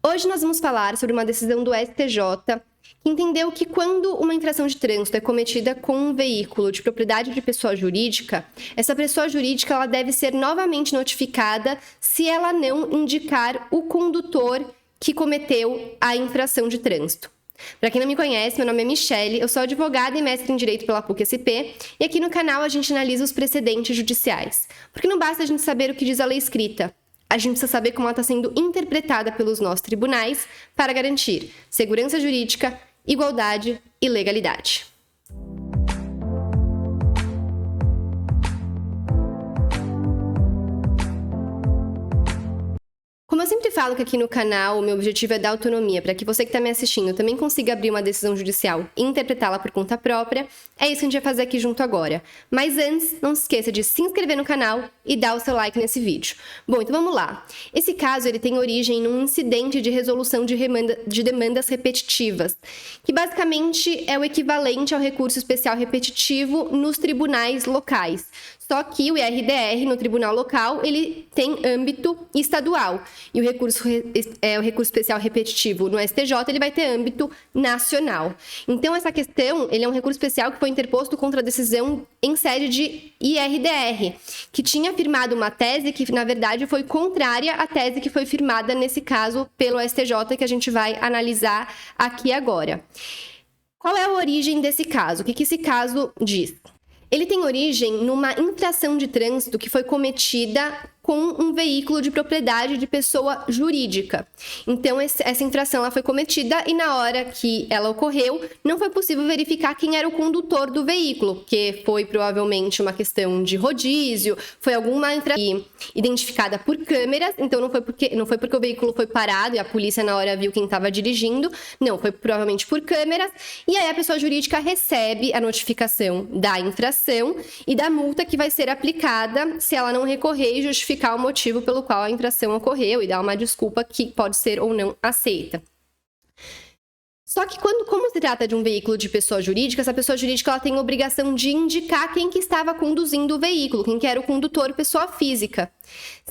Hoje nós vamos falar sobre uma decisão do STJ que entendeu que quando uma infração de trânsito é cometida com um veículo de propriedade de pessoa jurídica, essa pessoa jurídica ela deve ser novamente notificada se ela não indicar o condutor que cometeu a infração de trânsito. Para quem não me conhece, meu nome é Michele, eu sou advogada e mestre em Direito pela PUC-SP, e aqui no canal a gente analisa os precedentes judiciais. Porque não basta a gente saber o que diz a lei escrita, a gente precisa saber como ela está sendo interpretada pelos nossos tribunais para garantir segurança jurídica, igualdade e legalidade. Como eu sempre falo que aqui no canal o meu objetivo é dar autonomia para que você que está me assistindo também consiga abrir uma decisão judicial e interpretá-la por conta própria, é isso que a gente vai fazer aqui junto agora. Mas antes, não se esqueça de se inscrever no canal e dar o seu like nesse vídeo. Bom, então vamos lá. Esse caso ele tem origem num incidente de resolução de demandas repetitivas, que basicamente é o equivalente ao recurso especial repetitivo nos tribunais locais. Só que o IRDR, no tribunal local, ele tem âmbito estadual. E o recurso especial repetitivo no STJ, ele vai ter âmbito nacional. Então, essa questão, ele é um recurso especial que foi interposto contra a decisão em sede de IRDR, que tinha firmado uma tese que, na verdade, foi contrária à tese que foi firmada, nesse caso, pelo STJ, que a gente vai analisar aqui agora. Qual é a origem desse caso? O que esse caso diz? Ele tem origem numa infração de trânsito que foi cometida com um veículo de propriedade de pessoa jurídica. Então, essa infração ela foi cometida e na hora que ela ocorreu, não foi possível verificar quem era o condutor do veículo, porque foi provavelmente uma questão de rodízio, foi alguma infração identificada por câmeras, então não foi porque o veículo foi parado e a polícia na hora viu quem estava dirigindo, não, foi provavelmente por câmeras, e aí a pessoa jurídica recebe a notificação da infração e da multa que vai ser aplicada se ela não recorrer e justificar o motivo pelo qual a infração ocorreu e dar uma desculpa que pode ser ou não aceita. Só que como se trata de um veículo de pessoa jurídica, essa pessoa jurídica ela tem a obrigação de indicar quem que estava conduzindo o veículo, quem que era o condutor, pessoa física.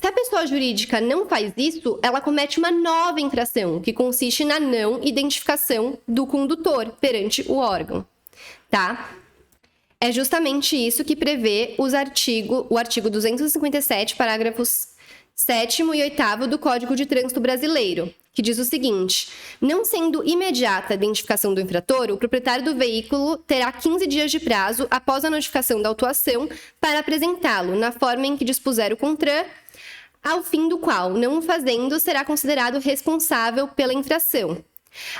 Se a pessoa jurídica não faz isso, ela comete uma nova infração, que consiste na não identificação do condutor perante o órgão, tá? É justamente isso que prevê o artigo 257, parágrafos 7º e 8º do Código de Trânsito Brasileiro, que diz o seguinte: não sendo imediata a identificação do infrator, o proprietário do veículo terá 15 dias de prazo após a notificação da autuação para apresentá-lo na forma em que dispuser o CONTRAN, ao fim do qual, não o fazendo, será considerado responsável pela infração.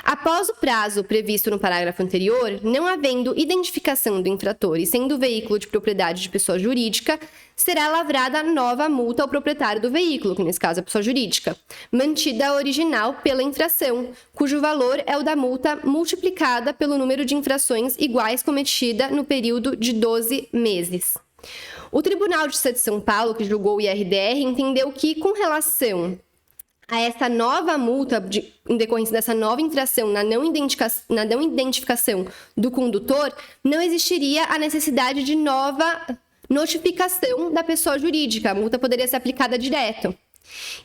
Após o prazo previsto no parágrafo anterior, não havendo identificação do infrator e sendo o veículo de propriedade de pessoa jurídica, será lavrada nova multa ao proprietário do veículo, que nesse caso é a pessoa jurídica, mantida a original pela infração, cujo valor é o da multa multiplicada pelo número de infrações iguais cometida no período de 12 meses. O Tribunal de Justiça de São Paulo, que julgou o IRDR, entendeu que, com relação a essa nova multa, em decorrência dessa nova infração na não identificação do condutor, não existiria a necessidade de nova notificação da pessoa jurídica. A multa poderia ser aplicada direto.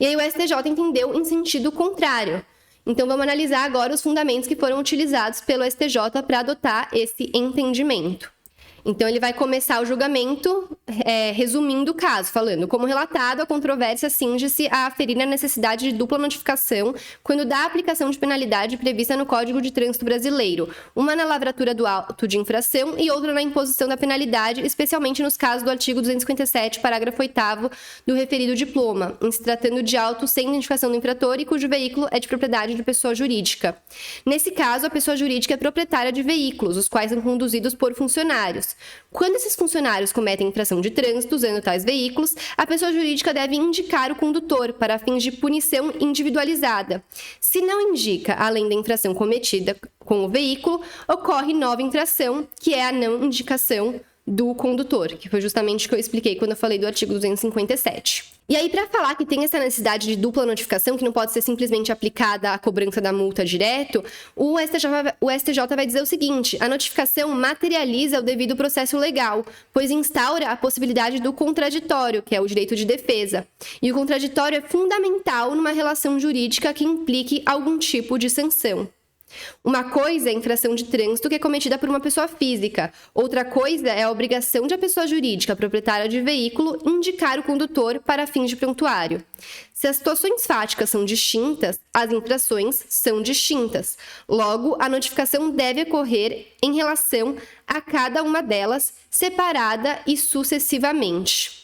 E aí o STJ entendeu em sentido contrário. Então vamos analisar agora os fundamentos que foram utilizados pelo STJ para adotar esse entendimento. Então, ele vai começar o julgamento resumindo o caso, falando: como relatado, a controvérsia cinge-se a aferir a necessidade de dupla notificação quando da aplicação de penalidade prevista no Código de Trânsito Brasileiro, uma na lavratura do auto de infração e outra na imposição da penalidade, especialmente nos casos do artigo 257, parágrafo 8º do referido diploma, em se tratando de auto sem identificação do infrator e cujo veículo é de propriedade de pessoa jurídica. Nesse caso, a pessoa jurídica é proprietária de veículos, os quais são conduzidos por funcionários. Quando esses funcionários cometem infração de trânsito usando tais veículos, a pessoa jurídica deve indicar o condutor para fins de punição individualizada. Se não indica, além da infração cometida com o veículo, ocorre nova infração, que é a não indicação do condutor, que foi justamente o que eu expliquei quando eu falei do artigo 257. E aí, para falar que tem essa necessidade de dupla notificação, que não pode ser simplesmente aplicada a cobrança da multa direto, o STJ vai dizer o seguinte: a notificação materializa o devido processo legal, pois instaura a possibilidade do contraditório, que é o direito de defesa. E o contraditório é fundamental numa relação jurídica que implique algum tipo de sanção. Uma coisa é a infração de trânsito que é cometida por uma pessoa física. Outra coisa é a obrigação de a pessoa jurídica, proprietária de veículo, indicar o condutor para fins de prontuário. Se as situações fáticas são distintas, as infrações são distintas. Logo, a notificação deve ocorrer em relação a cada uma delas, separada e sucessivamente.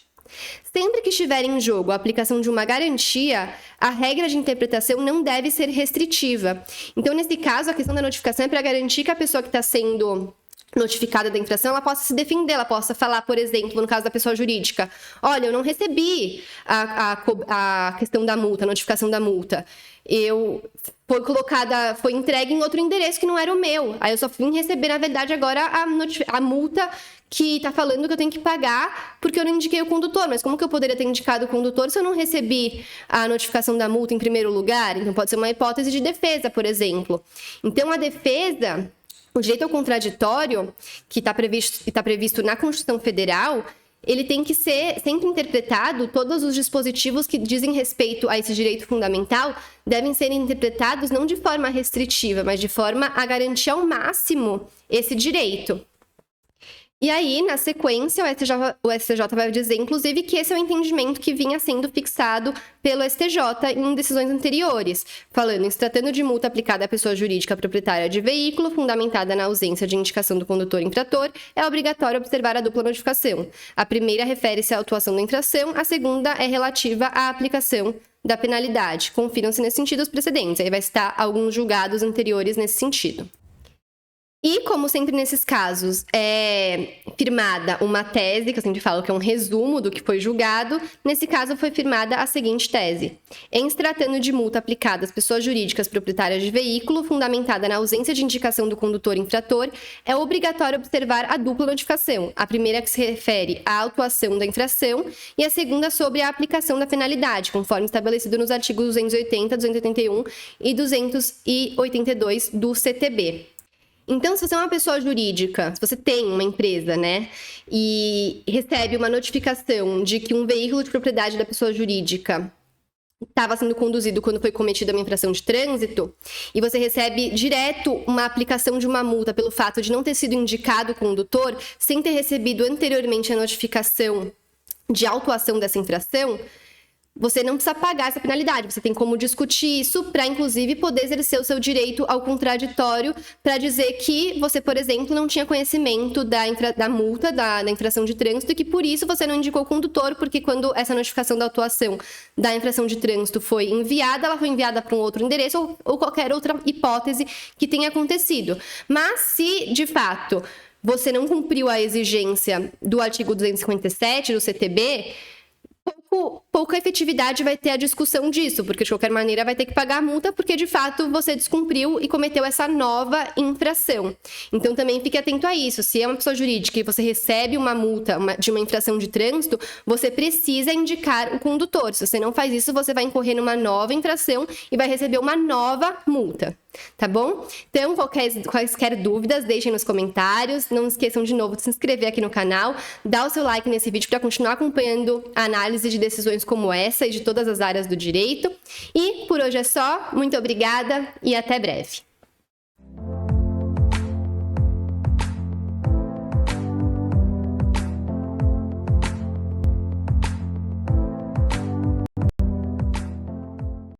Sempre que estiver em jogo a aplicação de uma garantia, a regra de interpretação não deve ser restritiva. Então, nesse caso, a questão da notificação é para garantir que a pessoa que está sendo notificada da infração, ela possa se defender, ela possa falar, por exemplo, no caso da pessoa jurídica: olha, eu não recebi a questão da multa, a notificação da multa. Foi entregue em outro endereço que não era o meu. Aí eu só vim receber, na verdade, agora a multa que tá falando que eu tenho que pagar porque eu não indiquei o condutor. Mas como que eu poderia ter indicado o condutor se eu não recebi a notificação da multa em primeiro lugar? Então pode ser uma hipótese de defesa, por exemplo. Então a defesa, o direito ao contraditório, que está previsto na Constituição Federal, ele tem que ser sempre interpretado, todos os dispositivos que dizem respeito a esse direito fundamental devem ser interpretados não de forma restritiva, mas de forma a garantir ao máximo esse direito. E aí, na sequência, o STJ vai dizer, inclusive, que esse é o entendimento que vinha sendo fixado pelo STJ em decisões anteriores, falando: em se tratando de multa aplicada à pessoa jurídica proprietária de veículo, fundamentada na ausência de indicação do condutor infrator, é obrigatório observar a dupla notificação. A primeira refere-se à autuação da infração, a segunda é relativa à aplicação da penalidade. Confiram-se nesse sentido os precedentes. Aí vai citar alguns julgados anteriores nesse sentido. E, como sempre nesses casos, é firmada uma tese, que eu sempre falo que é um resumo do que foi julgado. Nesse caso, foi firmada a seguinte tese: em se tratando de multa aplicada às pessoas jurídicas proprietárias de veículo, fundamentada na ausência de indicação do condutor infrator, é obrigatório observar a dupla notificação. A primeira que se refere à autuação da infração e a segunda sobre a aplicação da penalidade, conforme estabelecido nos artigos 280, 281 e 282 do CTB. Então, se você é uma pessoa jurídica, se você tem uma empresa, né, e recebe uma notificação de que um veículo de propriedade da pessoa jurídica estava sendo conduzido quando foi cometida uma infração de trânsito, e você recebe direto uma aplicação de uma multa pelo fato de não ter sido indicado o condutor, sem ter recebido anteriormente a notificação de autuação dessa infração, você não precisa pagar essa penalidade. Você tem como discutir isso para, inclusive, poder exercer o seu direito ao contraditório para dizer que você, por exemplo, não tinha conhecimento da multa, da infração de trânsito, e que por isso você não indicou o condutor, porque quando essa notificação da autuação da infração de trânsito foi enviada, ela foi enviada para um outro endereço ou qualquer outra hipótese que tenha acontecido. Mas se, de fato, você não cumpriu a exigência do artigo 257 do CTB, pouca efetividade vai ter a discussão disso, porque de qualquer maneira vai ter que pagar a multa, porque de fato você descumpriu e cometeu essa nova infração. Então também fique atento a isso. Se é uma pessoa jurídica e você recebe uma multa de uma infração de trânsito, você precisa indicar o condutor. Se você não faz isso, você vai incorrer numa nova infração e vai receber uma nova multa. Tá bom? Então, quaisquer dúvidas, deixem nos comentários. Não esqueçam de novo de se inscrever aqui no canal, dar o seu like nesse vídeo para continuar acompanhando a análise de decisões como essa e de todas as áreas do direito. E por hoje é só. Muito obrigada e até breve.